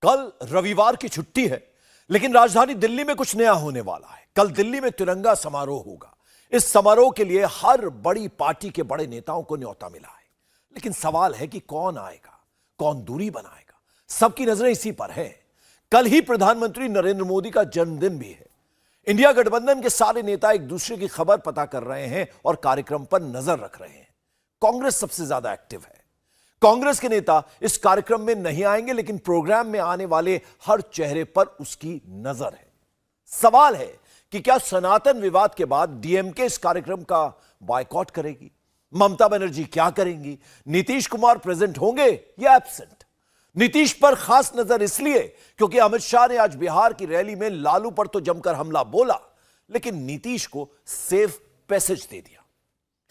कल रविवार की छुट्टी है, लेकिन राजधानी दिल्ली में कुछ नया होने वाला है। कल दिल्ली में तिरंगा समारोह होगा। इस समारोह के लिए हर बड़ी पार्टी के बड़े नेताओं को न्योता मिला है, लेकिन सवाल है कि कौन आएगा, कौन दूरी बनाएगा। सबकी नजरें इसी पर है। कल ही प्रधानमंत्री नरेंद्र मोदी का जन्मदिन भी है। इंडिया गठबंधन के सारे नेता एक दूसरे की खबर पता कर रहे हैं और कार्यक्रम पर नजर रख रहे हैं। कांग्रेस सबसे ज्यादा एक्टिव है। कांग्रेस के नेता इस कार्यक्रम में नहीं आएंगे, लेकिन प्रोग्राम में आने वाले हर चेहरे पर उसकी नजर है। सवाल है कि क्या सनातन विवाद के बाद डीएमके इस कार्यक्रम का बायकॉट करेगी? ममता बनर्जी क्या करेंगी? नीतीश कुमार प्रेजेंट होंगे या एब्सेंट? नीतीश पर खास नजर इसलिए क्योंकि अमित शाह ने आज बिहार की रैली में लालू पर तो जमकर हमला बोला, लेकिन नीतीश को सेफ पैसेज दे दिया।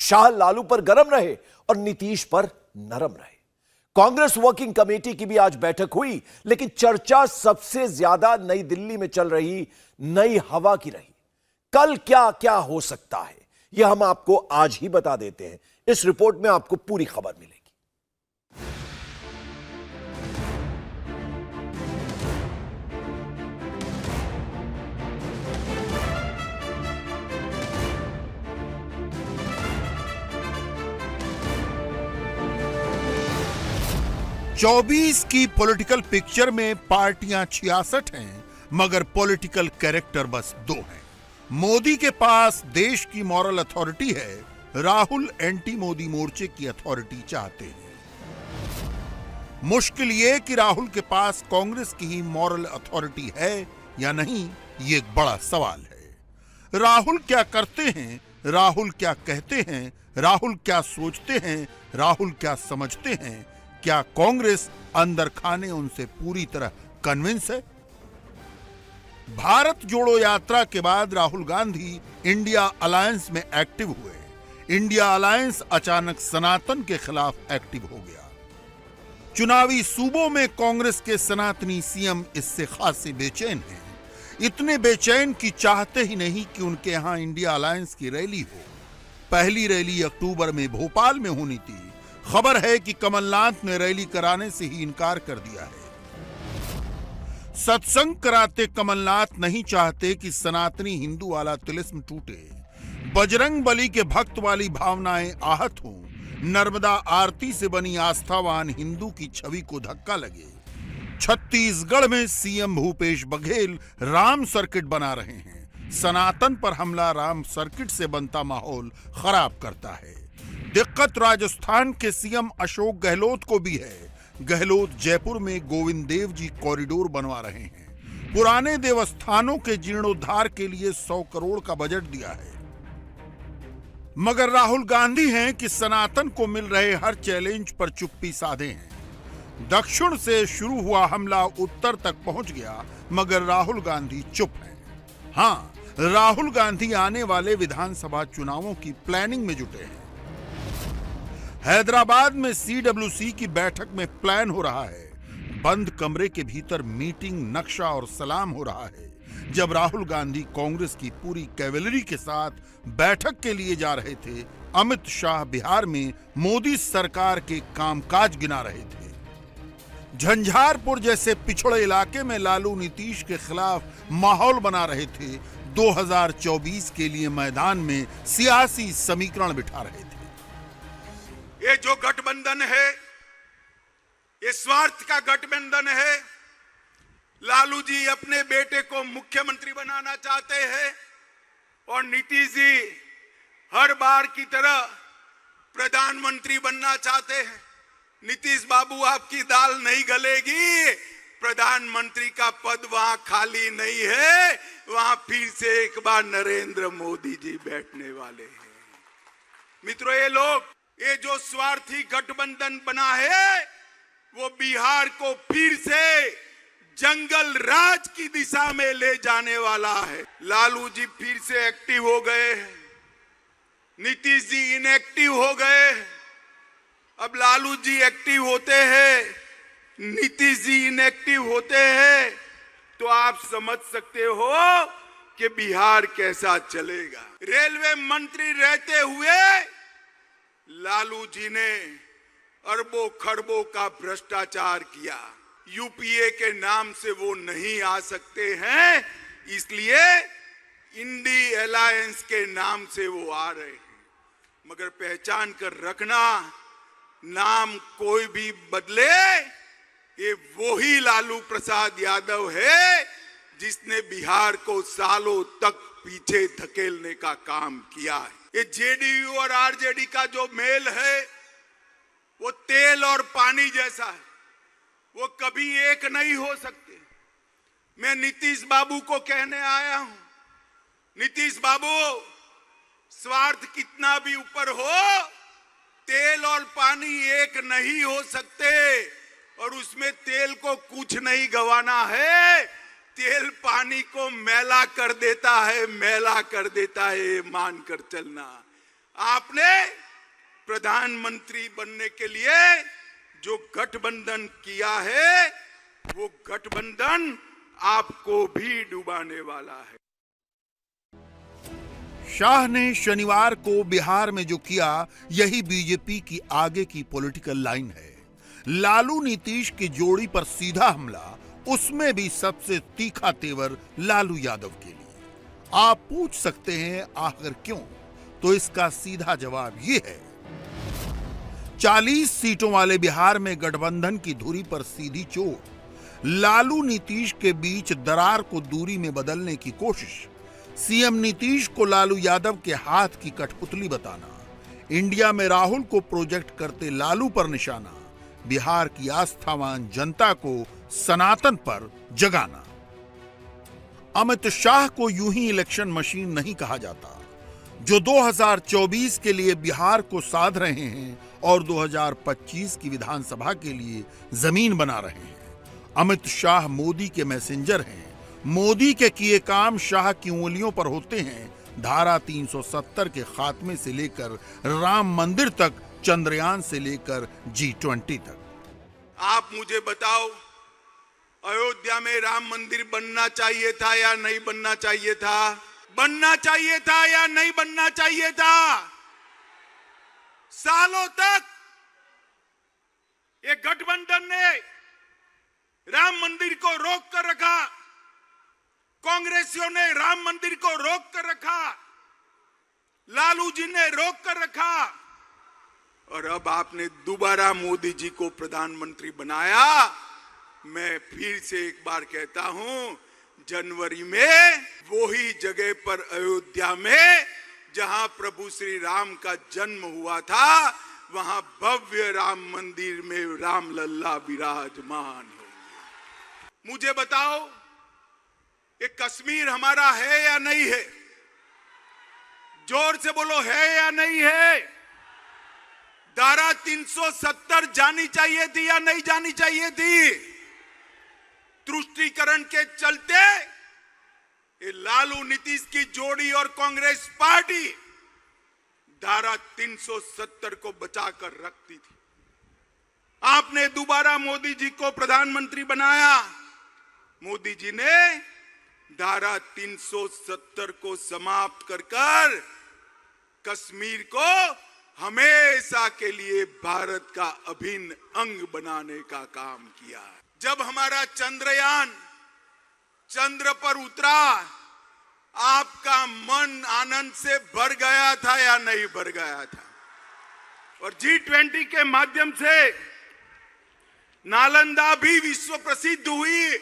शाह लालू पर गरम रहे और नीतीश पर नरम रहे। कांग्रेस वर्किंग कमेटी की भी आज बैठक हुई, लेकिन चर्चा सबसे ज्यादा नई दिल्ली में चल रही नई हवा की रही। कल क्या क्या हो सकता है, यह हम आपको आज ही बता देते हैं। इस रिपोर्ट में आपको पूरी खबर मिलेगी। 24 की पॉलिटिकल पिक्चर में पार्टियां 66 हैं, मगर पॉलिटिकल कैरेक्टर बस 2 हैं। मोदी के पास देश की मॉरल अथॉरिटी है, राहुल एंटी मोदी मोर्चे की अथॉरिटी चाहते हैं। मुश्किल ये कि राहुल के पास कांग्रेस की ही मॉरल अथॉरिटी है या नहीं, ये एक बड़ा सवाल है। राहुल क्या करते हैं, राहुल क्या कहते हैं, राहुल क्या सोचते हैं, राहुल क्या समझते हैं? क्या कांग्रेस अंदर खाने उनसे पूरी तरह कन्विंस है? भारत जोड़ो यात्रा के बाद राहुल गांधी इंडिया अलायंस में एक्टिव हुए। इंडिया अलायंस अचानक सनातन के खिलाफ एक्टिव हो गया। चुनावी सूबों में कांग्रेस के सनातनी सीएम इससे खासे बेचैन हैं। इतने बेचैन कि चाहते ही नहीं कि उनके यहां इंडिया अलायंस की रैली हो। पहली रैली अक्टूबर में भोपाल में होनी थी। खबर है कि कमलनाथ ने रैली कराने से ही इनकार कर दिया है। सत्संग कराते कमलनाथ नहीं चाहते कि सनातनी हिंदू वाला तिलिस्म टूटे, बजरंग बली के भक्त वाली भावनाएं आहत हों, नर्मदा आरती से बनी आस्थावान हिंदू की छवि को धक्का लगे। छत्तीसगढ़ में सीएम भूपेश बघेल राम सर्किट बना रहे हैं। सनातन पर हमला राम सर्किट से बनता माहौल खराब करता है। दिक्कत राजस्थान के सीएम अशोक गहलोत को भी है। गहलोत जयपुर में गोविंद देव जी कॉरिडोर बनवा रहे हैं। पुराने देवस्थानों के जीर्णोद्धार के लिए 100 करोड़ का बजट दिया है। मगर राहुल गांधी हैं कि सनातन को मिल रहे हर चैलेंज पर चुप्पी साधे हैं। दक्षिण से शुरू हुआ हमला उत्तर तक पहुंच गया, मगर राहुल गांधी चुप हैं। हां, राहुल गांधी आने वाले विधानसभा चुनावों की प्लानिंग में जुटे हैं। हैदराबाद में सीडब्ल्यूसी की बैठक में प्लान हो रहा है। बंद कमरे के भीतर मीटिंग, नक्शा और सलाम हो रहा है। जब राहुल गांधी कांग्रेस की पूरी कैवेलरी के साथ बैठक के लिए जा रहे थे, अमित शाह बिहार में मोदी सरकार के कामकाज गिना रहे थे। झंझारपुर जैसे पिछड़े इलाके में लालू नीतीश के खिलाफ माहौल बना रहे थे। 2024 के लिए मैदान में सियासी समीकरण बिठा रहे थे। ये जो गठबंधन है, ये स्वार्थ का गठबंधन है। लालू जी अपने बेटे को मुख्यमंत्री बनाना चाहते हैं और नीतीश जी हर बार की तरह प्रधानमंत्री बनना चाहते हैं। नीतीश बाबू, आपकी दाल नहीं गलेगी। प्रधानमंत्री का पद वहां खाली नहीं है, वहां फिर से एक बार नरेंद्र मोदी जी बैठने वाले हैं। मित्रों, ये जो स्वार्थी गठबंधन बना है, वो बिहार को फिर से जंगल राज की दिशा में ले जाने वाला है। लालू जी फिर से एक्टिव हो गए, नीतीश जी इनएक्टिव हो गए। अब लालू जी एक्टिव होते हैं, नीतीश जी इनएक्टिव होते हैं, तो आप समझ सकते हो कि बिहार कैसा चलेगा। रेलवे मंत्री रहते हुए लालू जी ने अरबों खरबों का भ्रष्टाचार किया। यूपीए के नाम से वो नहीं आ सकते हैं, इसलिए इंडी अलायंस के नाम से वो आ रहे हैं। मगर पहचान कर रखना, नाम कोई भी बदले, ये वही लालू प्रसाद यादव है जिसने बिहार को सालों तक पीछे धकेलने का काम किया है। ये जेडीयू और आरजेडी का जो मेल है वो तेल और पानी जैसा है, वो कभी एक नहीं हो सकते। मैं नीतीश बाबू को कहने आया हूं, नीतीश बाबू, स्वार्थ कितना भी ऊपर हो, तेल और पानी एक नहीं हो सकते, और उसमें तेल को कुछ नहीं गंवाना है, तेल पानी को मैला कर देता है, मैला कर देता है, मान कर चलना। आपने प्रधानमंत्री बनने के लिए जो गठबंधन किया है, वो गठबंधन आपको भी डुबाने वाला है। शाह ने शनिवार को बिहार में जो किया, यही बीजेपी की आगे की पॉलिटिकल लाइन है। लालू नीतीश की जोड़ी पर सीधा हमला, उसमें भी सबसे तीखा तेवर लालू यादव के लिए। आप पूछ सकते हैं आखिर क्यों? तो इसका सीधा जवाब यह है, 40 सीटों वाले बिहार में गठबंधन की धुरी पर सीधी चोट, लालू नीतीश के बीच दरार को दूरी में बदलने की कोशिश, सीएम नीतीश को लालू यादव के हाथ की कठपुतली बताना, इंडिया में राहुल को प्रोजेक्ट करते लालू पर निशाना, बिहार की आस्थावान जनता को सनातन पर जगाना। अमित शाह को यूं ही इलेक्शन मशीन नहीं कहा जाता, जो 2024 के लिए बिहार को साध रहे हैं और 2025 की विधानसभा के लिए जमीन बना रहे हैं। अमित शाह मोदी के मैसेंजर हैं, मोदी के किए काम शाह की उंगलियों पर होते हैं। धारा 370 के खात्मे से लेकर राम मंदिर तक, चंद्रयान से लेकर G20 तक। आप मुझे बताओ, अयोध्या में राम मंदिर बनना चाहिए था या नहीं बनना चाहिए था? बनना चाहिए था या नहीं बनना चाहिए था? सालों तक ये गठबंधन ने राम मंदिर को रोक कर रखा, कांग्रेसियों ने राम मंदिर को रोक कर रखा, लालू जी ने रोक कर रखा, और अब आपने दोबारा मोदी जी को प्रधानमंत्री बनाया। मैं फिर से एक बार कहता हूं, जनवरी में वही जगह पर अयोध्या में जहां प्रभु श्री राम का जन्म हुआ था, वहां भव्य राम मंदिर में राम लल्ला विराजमान होंगे। मुझे बताओ, ये कश्मीर हमारा है या नहीं है? जोर से बोलो, है या नहीं है? धारा 370 जानी चाहिए थी या नहीं जानी चाहिए थी? तुष्टीकरण के चलते ये लालू नीतीश की जोड़ी और कांग्रेस पार्टी धारा 370 को बचाकर रखती थी। आपने दोबारा मोदी जी को प्रधानमंत्री बनाया। मोदी जी ने धारा 370 को समाप्त कर कश्मीर को हमेशा के लिए भारत का अभिन्न अंग बनाने का काम किया। जब हमारा चंद्रयान चंद्र पर उतरा, आपका मन आनंद से भर गया था या नहीं भर गया था? और G20 के माध्यम से नालंदा भी विश्व प्रसिद्ध हुई,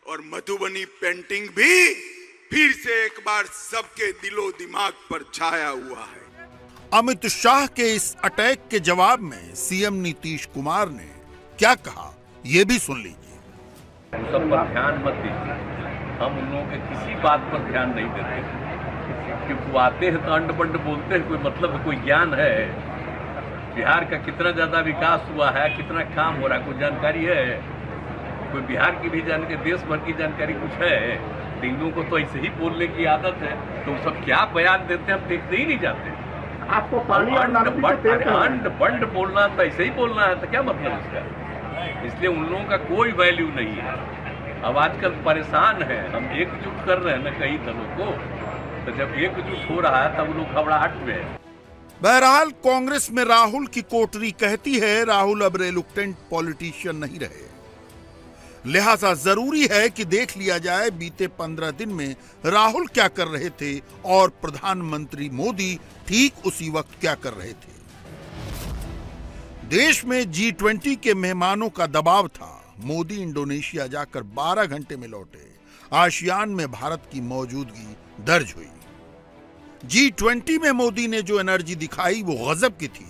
और मधुबनी पेंटिंग भी फिर से एक बार सबके दिलो दिमाग पर छाया हुआ है। अमित शाह के इस अटैक के जवाब में सीएम नीतीश कुमार ने क्या कहा, ये भी सुन लीजिए। उन सब पर ध्यान मत दीजिए, हम उन लोगों के किसी बात पर ध्यान नहीं देते, क्योंकि वो आते हैं तो अंड बंड बोलते हैं, कोई मतलब है, कोई ज्ञान है? बिहार का कितना ज्यादा विकास हुआ है, कितना काम हो रहा है, कोई जानकारी है? कोई बिहार की भी जानकारी, देश भर की जानकारी कुछ है? इन लोगों को तो ऐसे ही बोलने की आदत है, तो सब क्या बयान देते हैं हम देखते ही नहीं जाते। आपको पानी अंड बंड बोलना तो ऐसे ही बोलना है, तो क्या मतलब इसका? इसलिए उन लोगों का कोई वैल्यू नहीं है। अब आजकल परेशान है, हम एकजुट कर रहे हैं ना कई दलों को, तो जब एकजुट हो रहा है तब लोग घबराहट में है। बहरहाल कांग्रेस में राहुल की कोटरी कहती है, राहुल अब रिलुक्टेंट पॉलिटिशियन नहीं रहे। लिहाजा जरूरी है कि देख लिया जाए बीते 15 दिन में राहुल क्या कर रहे थे और प्रधानमंत्री मोदी ठीक उसी वक्त क्या कर रहे थे। देश में G20 के मेहमानों का दबाव था। मोदी इंडोनेशिया जाकर 12 घंटे में लौटे। आसियान में भारत की मौजूदगी दर्ज हुई। G20 में मोदी ने जो एनर्जी दिखाई वो गजब की थी।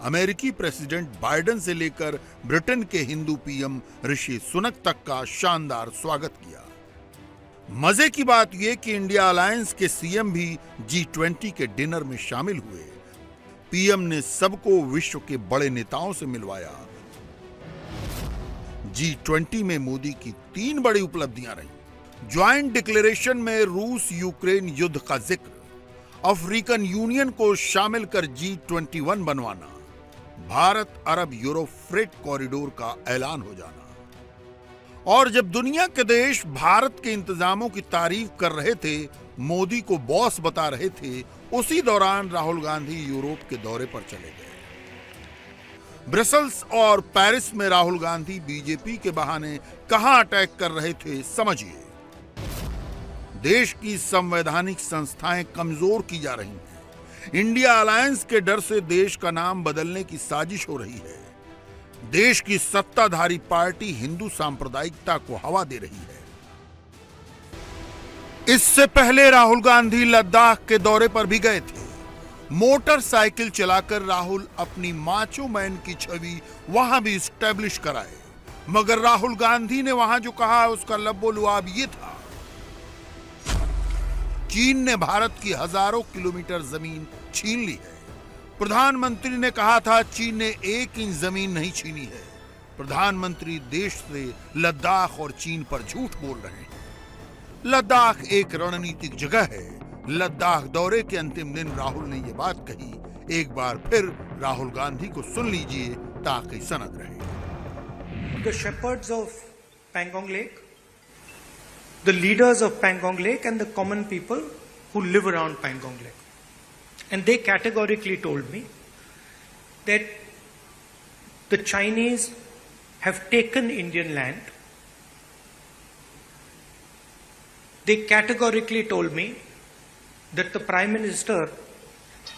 अमेरिकी प्रेसिडेंट बाइडेन से लेकर ब्रिटेन के हिंदू पीएम ऋषि सुनक तक का शानदार स्वागत किया। मजे की बात यह कि इंडिया अलायंस के सीएम भी G20 के डिनर में शामिल हुए। पीएम ने सबको विश्व के बड़े नेताओं से मिलवाया। G20 में मोदी की 3 बड़ी उपलब्धियां रही। ज्वाइंट डिक्लेरेशन में रूस यूक्रेन युद्ध का जिक्र, अफ्रीकन यूनियन को शामिल कर G21 बनवाना, भारत अरब यूरोप फ्रेट कॉरिडोर का ऐलान हो जाना। और जब दुनिया के देश भारत के इंतजामों की तारीफ कर रहे थे, मोदी को बॉस बता रहे थे, उसी दौरान राहुल गांधी यूरोप के दौरे पर चले गए। ब्रसल्स और पेरिस में राहुल गांधी बीजेपी के बहाने कहां अटैक कर रहे थे, समझिए। देश की संवैधानिक संस्थाएं कमजोर की जा रही हैं। इंडिया अलायंस के डर से देश का नाम बदलने की साजिश हो रही है। देश की सत्ताधारी पार्टी हिंदू सांप्रदायिकता को हवा दे रही है। इससे पहले राहुल गांधी लद्दाख के दौरे पर भी गए थे। मोटरसाइकिल चलाकर राहुल अपनी माचो मैन की छवि वहां भी स्टैब्लिश कराए। मगर राहुल गांधी ने वहां जो कहा उसका लब्बो-लुआब ये था। चीन ने भारत की हजारों किलोमीटर जमीन छीन ली है। प्रधानमंत्री ने कहा था चीन ने 1 इंच जमीन नहीं छीनी है। प्रधानमंत्री देश से लद्दाख और चीन पर झूठ बोल रहे हैं। लद्दाख एक रणनीतिक जगह है। लद्दाख दौरे के अंतिम दिन राहुल ने यह बात कही। एक बार फिर राहुल गांधी को सुन लीजिए ताकि सनद रहे। The shepherds of Pangong Lake, the leaders of Pangong Lake and the common people who live around Pangong Lake. And they categorically told me that the Chinese have taken Indian land. They categorically told me that the Prime Minister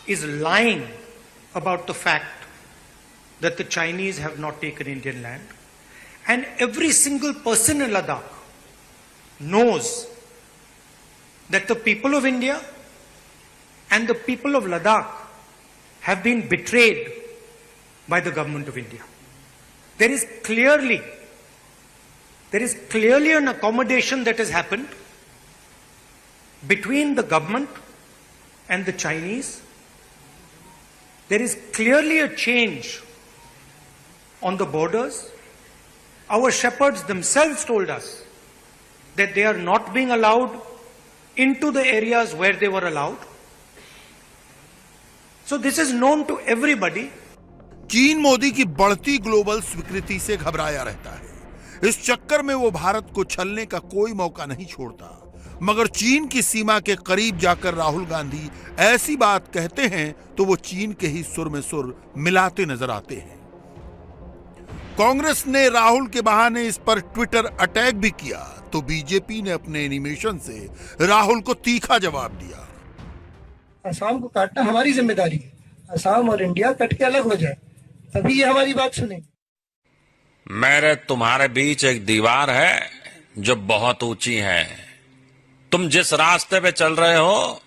is lying about the fact that the Chinese have not taken Indian land. And every single person in Ladakh knows that the people of India and the people of Ladakh have been betrayed by the government of India. There is clearly an accommodation that has happened between the government and the Chinese. There is clearly a change on the borders. Our shepherds themselves told us that they are not being allowed into the areas where they were allowed. So this is known to everybody. चीन मोदी की बढ़ती global स्वीकृति से घबराया रहता है। इस चक्कर में वो भारत को छलने का कोई मौका नहीं छोड़ता। मगर चीन की सीमा के करीब जाकर राहुल गांधी ऐसी बात कहते हैं तो वो चीन के ही सुर में सुर मिलाते नजर आते हैं। कांग्रेस ने राहुल के बहाने इस पर ट्विटर अटैक भी किया तो बीजेपी ने अपने एनिमेशन से राहुल को तीखा जवाब दिया। असम को काटना हमारी जिम्मेदारी है। असम और इंडिया कट के अलग हो जाए, तभी ये हमारी बात सुनेंगे। मेरे तुम्हारे बीच एक दीवार है जो बहुत ऊंची है। तुम जिस रास्ते पे चल रहे हो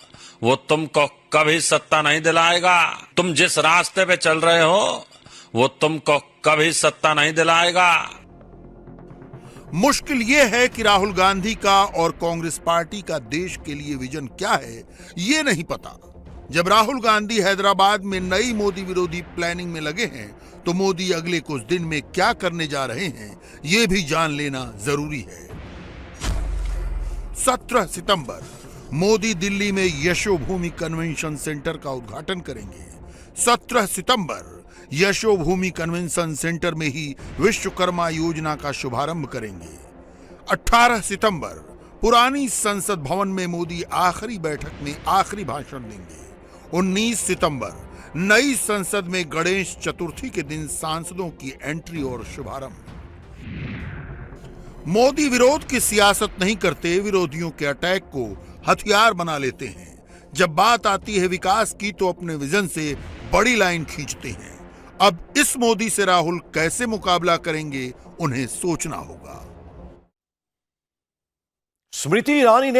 वो तुमको कभी सत्ता नहीं दिलाएगा। तुम जिस रास्ते पे चल रहे हो वो तुमको कभी सत्ता नहीं दिलाएगा। मुश्किल ये है कि राहुल गांधी का और कांग्रेस पार्टी का देश के लिए विजन क्या है ये नहीं पता। जब राहुल गांधी हैदराबाद में नई मोदी विरोधी प्लानिंग में लगे हैं तो मोदी अगले कुछ दिन में क्या करने जा रहे हैं ये भी जान लेना जरूरी है। 17 सितंबर मोदी दिल्ली में यशोभूमि कन्वेंशन सेंटर का उद्घाटन करेंगे। 17 सितंबर यशोभूमि कन्वेंशन सेंटर में ही विश्वकर्मा योजना का शुभारंभ करेंगे। 18 सितंबर पुरानी संसद भवन में मोदी आखिरी बैठक में आखिरी भाषण देंगे। 19 सितंबर नई संसद में गणेश चतुर्थी के दिन सांसदों की एंट्री और शुभारंभ। मोदी विरोध की सियासत नहीं करते, विरोधियों के अटैक को हथियार बना लेते हैं। जब बात आती है विकास की तो अपने विजन से बड़ी लाइन खींचते हैं। अब इस मोदी से राहुल कैसे मुकाबला करेंगे, उन्हें सोचना होगा। स्मृति ईरानी ने